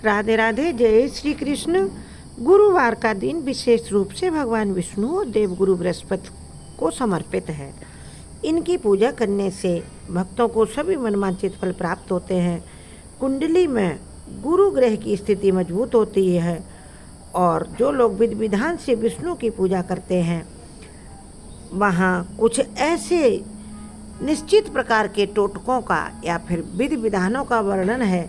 राधे राधे। जय श्री कृष्ण। गुरुवार का दिन विशेष रूप से भगवान विष्णु और देवगुरु बृहस्पति को समर्पित है। इनकी पूजा करने से भक्तों को सभी मनवांछित फल प्राप्त होते हैं। कुंडली में गुरु ग्रह की स्थिति मजबूत होती है और जो लोग विधि विधान से विष्णु की पूजा करते हैं वहाँ कुछ ऐसे निश्चित प्रकार के टोटकों का या फिर विधि विधानों का वर्णन है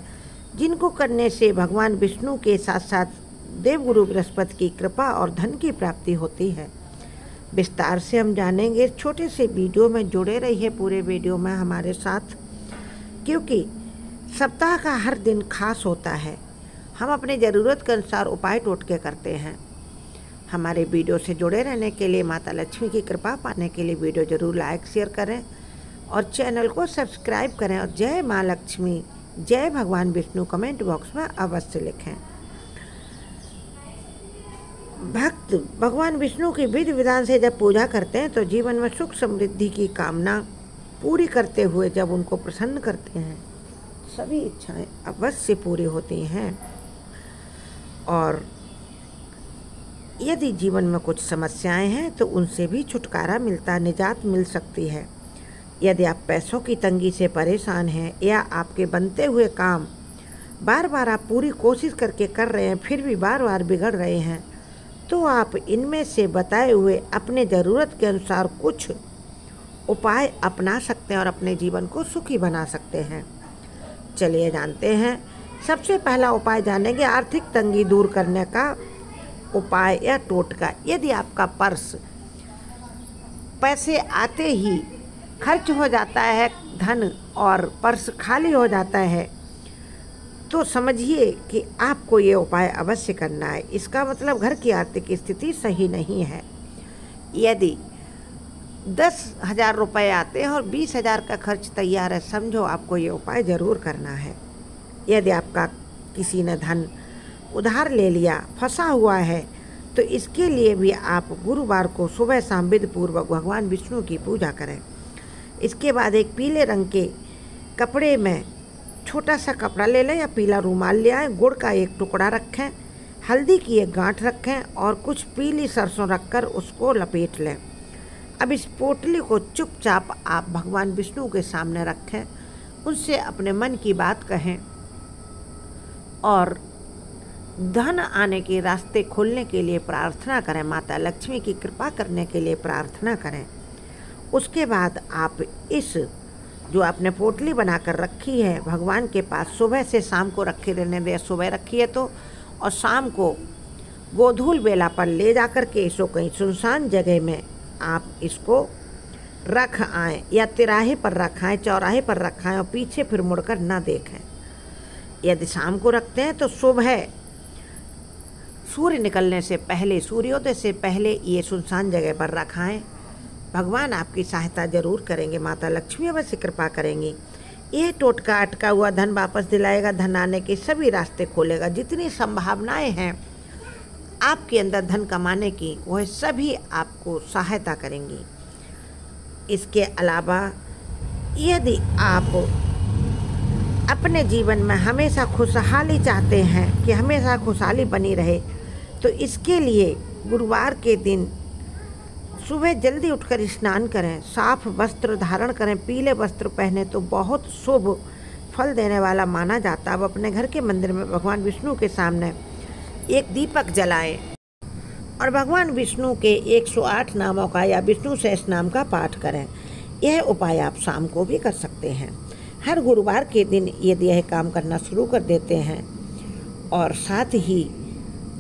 जिनको करने से भगवान विष्णु के साथ साथ देवगुरु बृहस्पति की कृपा और धन की प्राप्ति होती है। विस्तार से हम जानेंगे। छोटे से वीडियो में जुड़े रहिए पूरे वीडियो में हमारे साथ, क्योंकि सप्ताह का हर दिन खास होता है। हम अपनी ज़रूरत के अनुसार उपाय टोटके करते हैं। हमारे वीडियो से जुड़े रहने के लिए, माता लक्ष्मी की कृपा पाने के लिए वीडियो ज़रूर लाइक शेयर करें और चैनल को सब्सक्राइब करें और जय माँ लक्ष्मी, जय भगवान विष्णु कमेंट बॉक्स में अवश्य लिखें। भक्त भगवान विष्णु की विधि विधान से जब पूजा करते हैं तो जीवन में सुख समृद्धि की कामना पूरी करते हुए जब उनको प्रसन्न करते हैं सभी इच्छाएं अवश्य पूरी होती हैं। और यदि जीवन में कुछ समस्याएं हैं तो उनसे भी छुटकारा मिलता, निजात मिल सकती है। यदि आप पैसों की तंगी से परेशान हैं या आपके बनते हुए काम बार बार आप पूरी कोशिश करके कर रहे हैं फिर भी बार बार बिगड़ रहे हैं, तो आप इनमें से बताए हुए अपने ज़रूरत के अनुसार कुछ उपाय अपना सकते हैं और अपने जीवन को सुखी बना सकते हैं। चलिए जानते हैं। सबसे पहला उपाय जानेंगे आर्थिक तंगी दूर करने का उपाय या टोटका। यदि आपका पर्स पैसे आते ही खर्च हो जाता है, धन और पर्स खाली हो जाता है, तो समझिए कि आपको ये उपाय अवश्य करना है। इसका मतलब घर की आर्थिक स्थिति सही नहीं है। यदि 10,000 रुपये आते हैं और 20,000 का खर्च तैयार है, समझो आपको ये उपाय ज़रूर करना है। यदि आपका किसी ने धन उधार ले लिया, फंसा हुआ है, तो इसके लिए भी आप गुरुवार को सुबह शाम विधिपूर्वक भगवान विष्णु की पूजा करें। इसके बाद एक पीले रंग के कपड़े में छोटा सा कपड़ा ले लें या पीला रूमाल ले आएँ, गुड़ का एक टुकड़ा रखें, हल्दी की एक गांठ रखें और कुछ पीली सरसों रखकर उसको लपेट लें। अब इस पोटली को चुपचाप आप भगवान विष्णु के सामने रखें, उनसे अपने मन की बात कहें और धन आने के रास्ते खोलने के लिए प्रार्थना करें, माता लक्ष्मी की कृपा करने के लिए प्रार्थना करें। उसके बाद आप इस जो आपने पोटली बनाकर रखी है भगवान के पास सुबह से शाम को रखे रहने दें। सुबह रखी है तो, और शाम को गोधूल बेला पर ले जाकर के इसको कहीं सुनसान जगह में आप इसको रख आएँ या तिराहे पर रखाएं, चौराहे पर रखाएं और पीछे फिर मुड़कर ना देखें। यदि शाम को रखते हैं तो सुबह सूर्य निकलने से पहले, सूर्योदय से पहले ये सुनसान जगह पर रखाएं। भगवान आपकी सहायता जरूर करेंगे, माता लक्ष्मी अवश्य कृपा करेंगी। यह टोटका अटका हुआ धन वापस दिलाएगा, धन आने के सभी रास्ते खोलेगा। जितनी संभावनाएं हैं आपके अंदर धन कमाने की, वह सभी आपको सहायता करेंगी। इसके अलावा यदि आप अपने जीवन में हमेशा खुशहाली चाहते हैं कि हमेशा खुशहाली बनी रहे, तो इसके लिए गुरुवार के दिन सुबह जल्दी उठकर स्नान करें, साफ वस्त्र धारण करें, पीले वस्त्र पहने तो बहुत शुभ फल देने वाला माना जाता है। अब अपने घर के मंदिर में भगवान विष्णु के सामने एक दीपक जलाएं और भगवान विष्णु के 108 नामों का या विष्णु सहस्त्र नाम का पाठ करें। यह उपाय आप शाम को भी कर सकते हैं। हर गुरुवार के दिन यदि यह काम करना शुरू कर देते हैं और साथ ही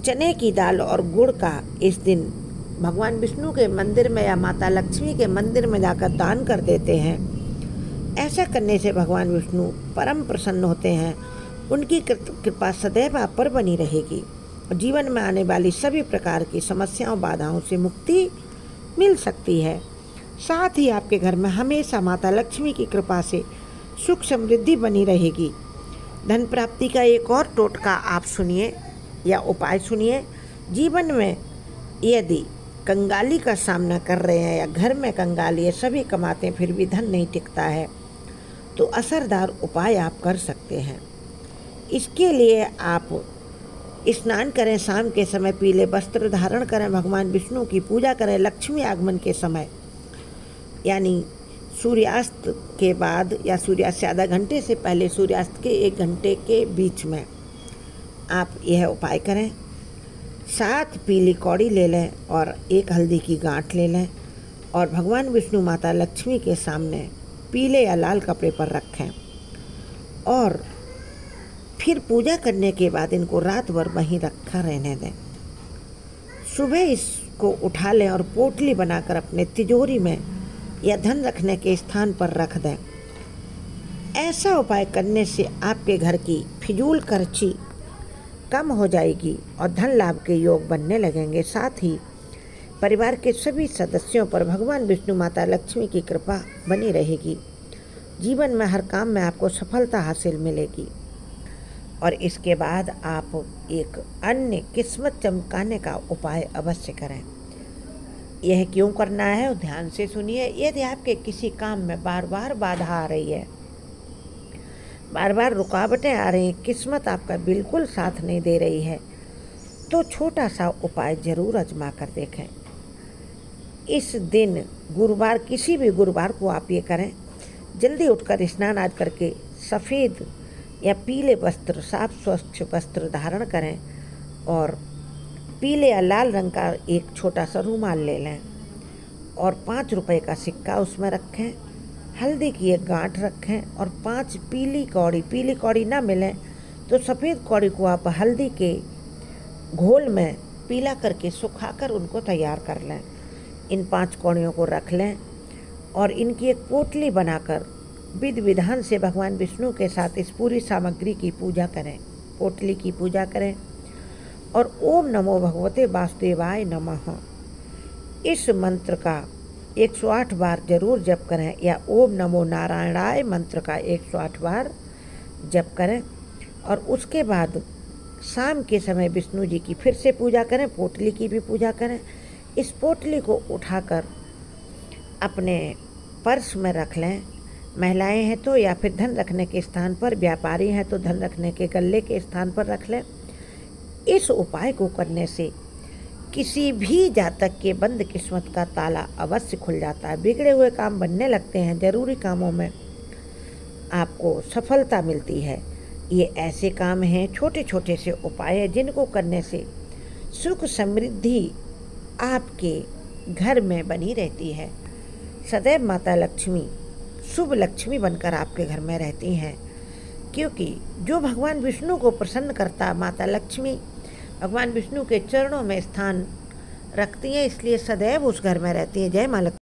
चने की दाल और गुड़ का इस दिन भगवान विष्णु के मंदिर में या माता लक्ष्मी के मंदिर में जाकर दान कर देते हैं, ऐसा करने से भगवान विष्णु परम प्रसन्न होते हैं। उनकी कृपा सदैव आप पर बनी रहेगी और जीवन में आने वाली सभी प्रकार की समस्याओं बाधाओं से मुक्ति मिल सकती है। साथ ही आपके घर में हमेशा माता लक्ष्मी की कृपा से सुख समृद्धि बनी रहेगी। धन प्राप्ति का एक और टोटका आप सुनिए या उपाय सुनिए। जीवन में यदि कंगाली का सामना कर रहे हैं या घर में कंगाली है, सभी कमाते हैं फिर भी धन नहीं टिकता है, तो असरदार उपाय आप कर सकते हैं। इसके लिए आप स्नान करें, शाम के समय पीले वस्त्र धारण करें, भगवान विष्णु की पूजा करें। लक्ष्मी आगमन के समय यानी सूर्यास्त के बाद या सूर्यास्त से आधा घंटे से पहले, सूर्यास्त के 1 घंटे के बीच में आप यह उपाय करें। 7 पीली कौड़ी ले लें और 1 हल्दी की गांठ ले लें और भगवान विष्णु माता लक्ष्मी के सामने पीले या लाल कपड़े पर रखें और फिर पूजा करने के बाद इनको रात भर वहीं रखा रहने दें। सुबह इसको उठा लें और पोटली बनाकर अपने तिजोरी में या धन रखने के स्थान पर रख दें। ऐसा उपाय करने से आपके घर की फिजूल खर्ची कम हो जाएगी और धन लाभ के योग बनने लगेंगे। साथ ही परिवार के सभी सदस्यों पर भगवान विष्णु माता लक्ष्मी की कृपा बनी रहेगी। जीवन में हर काम में आपको सफलता हासिल मिलेगी। और इसके बाद आप एक अन्य किस्मत चमकाने का उपाय अवश्य करें। यह क्यों करना है, ध्यान से सुनिए। यदि आपके किसी काम में बार बार बाधा आ रही है, बार बार रुकावटें आ रही हैं, किस्मत आपका बिल्कुल साथ नहीं दे रही है, तो छोटा सा उपाय ज़रूर आजमा कर देखें। इस दिन गुरुवार, किसी भी गुरुवार को आप ये करें। जल्दी उठकर स्नान आदि करके सफ़ेद या पीले वस्त्र, साफ स्वच्छ वस्त्र धारण करें और पीले या लाल रंग का एक छोटा सा रुमाल ले लें और 5 रुपए का सिक्का उसमें रखें। हल्दी की 1 गांठ रखें और 5 पीली कौड़ी ना मिलें तो सफ़ेद कौड़ी को आप हल्दी के घोल में पीला करके सुखाकर उनको तैयार कर लें। इन 5 कौड़ियों को रख लें और इनकी एक पोटली बनाकर विधि विधान से भगवान विष्णु के साथ इस पूरी सामग्री की पूजा करें, पोटली की पूजा करें और ओम नमो भगवते वासुदेवाय नमः इस मंत्र का 108 बार जरूर जप करें या ओम नमो नारायणाय मंत्र का 108 बार जप करें। और उसके बाद शाम के समय विष्णु जी की फिर से पूजा करें, पोटली की भी पूजा करें। इस पोटली को उठाकर अपने पर्स में रख लें। महिलाएं हैं तो या फिर धन रखने के स्थान पर, व्यापारी हैं तो धन रखने के गल्ले के स्थान पर रख लें। इस उपाय को करने से किसी भी जातक के बंद किस्मत का ताला अवश्य खुल जाता है। बिगड़े हुए काम बनने लगते हैं, जरूरी कामों में आपको सफलता मिलती है। ये ऐसे काम हैं, छोटे छोटे से उपाय हैं जिनको करने से सुख समृद्धि आपके घर में बनी रहती है। सदैव माता लक्ष्मी शुभ लक्ष्मी बनकर आपके घर में रहती हैं, क्योंकि जो भगवान विष्णु को प्रसन्न करता, माता लक्ष्मी भगवान विष्णु के चरणों में स्थान रखती हैं, इसलिए सदैव उस घर में रहती हैं। जय माँ लक्ष्मी।